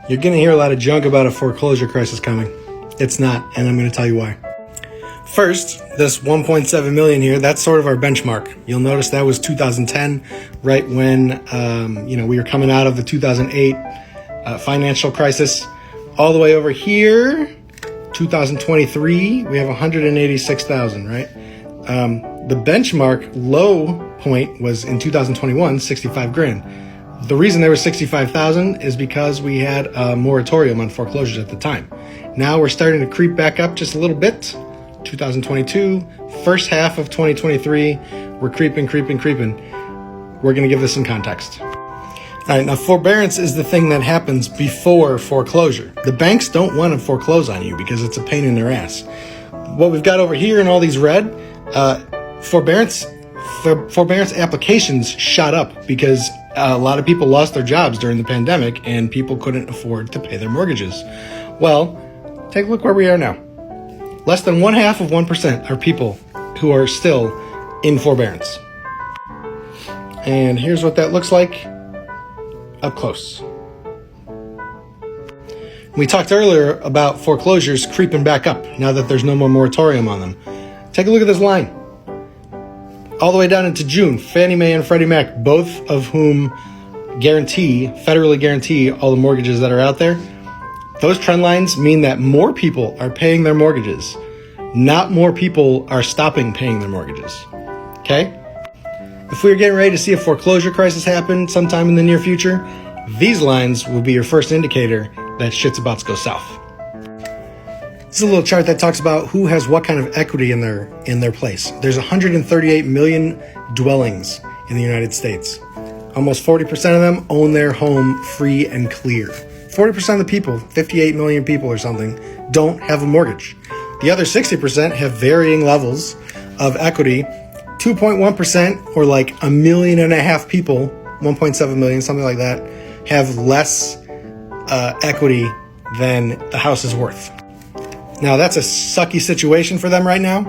You're going to hear a lot of junk about a foreclosure crisis coming. It's not, and I'm going to tell you why. First, this 1.7 million here, that's sort of our benchmark. You'll notice that was 2010, right when we were coming out of the 2008 financial crisis. All the way over here, 2023, we have 186,000, right? The benchmark low point was in 2021, 65 grand. The reason there was 65,000 is because we had a moratorium on foreclosures at the time. Now we're starting to creep back up just a little bit. 2022, first half of 2023, we're creeping. We're going to give this some context. All right, now forbearance is the thing that happens before foreclosure. The banks don't want to foreclose on you because it's a pain in their ass. What we've got over here in all these red, forbearance applications shot up because a lot of people lost their jobs during the pandemic and people couldn't afford to pay their mortgages. Well, take a look where we are now. Less than 0.5% are people who are still in forbearance. And here's what that looks like up close. We talked earlier about foreclosures creeping back up now that there's no more moratorium on them. Take a look at this line. All the way down into June, Fannie Mae and Freddie Mac, both of whom federally guarantee all the mortgages that are out there. Those trend lines mean that more people are paying their mortgages, not more people are stopping paying their mortgages. Okay? If we are getting ready to see a foreclosure crisis happen sometime in the near future, these lines will be your first indicator that shit's about to go south. This is a little chart that talks about who has what kind of equity in their place. There's 138 million dwellings in the United States. Almost 40% of them own their home free and clear. 40% of the people, 58 million people or something, don't have a mortgage. The other 60% have varying levels of equity. 2.1%, or like 1.5 million people, 1.7 million, something like that, have less equity than the house is worth. Now, that's a sucky situation for them right now.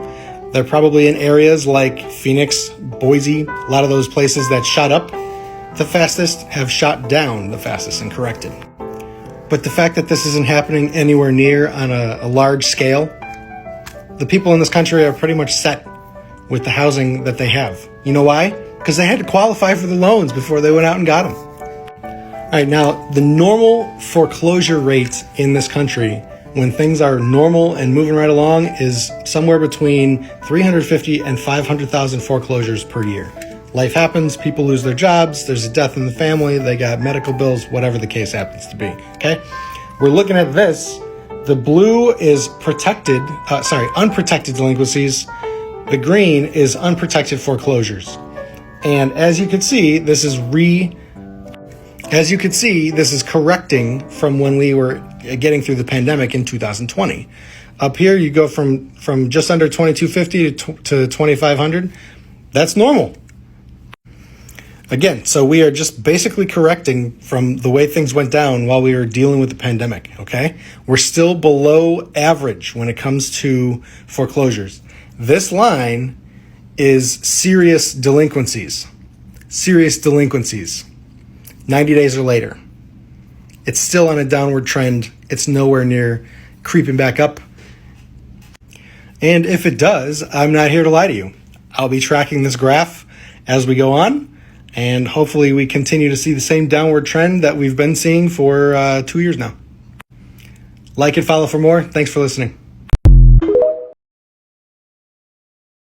They're probably in areas like Phoenix, Boise. A lot of those places that shot up the fastest have shot down the fastest and corrected. But the fact that this isn't happening anywhere near on a large scale, the people in this country are pretty much set with the housing that they have. You know why? Because they had to qualify for the loans before they went out and got them. All right, now, the normal foreclosure rate in this country when things are normal and moving right along is somewhere between 350 and 500,000 foreclosures per year. Life happens, people lose their jobs, there's a death in the family, they got medical bills, whatever the case happens to be, okay? We're looking at this. The blue is unprotected delinquencies. The green is unprotected foreclosures. And as you can see, this is correcting from when we were getting through the pandemic in 2020. Up here, you go from just under 2,250 to 2,500. That's normal. Again, so we are just basically correcting from the way things went down while we were dealing with the pandemic, okay? We're still below average when it comes to foreclosures. This line is serious delinquencies. 90 days or later. It's still on a downward trend. It's nowhere near creeping back up. And if it does, I'm not here to lie to you. I'll be tracking this graph as we go on, and hopefully we continue to see the same downward trend that we've been seeing for 2 years now. Like and follow for more. Thanks for listening.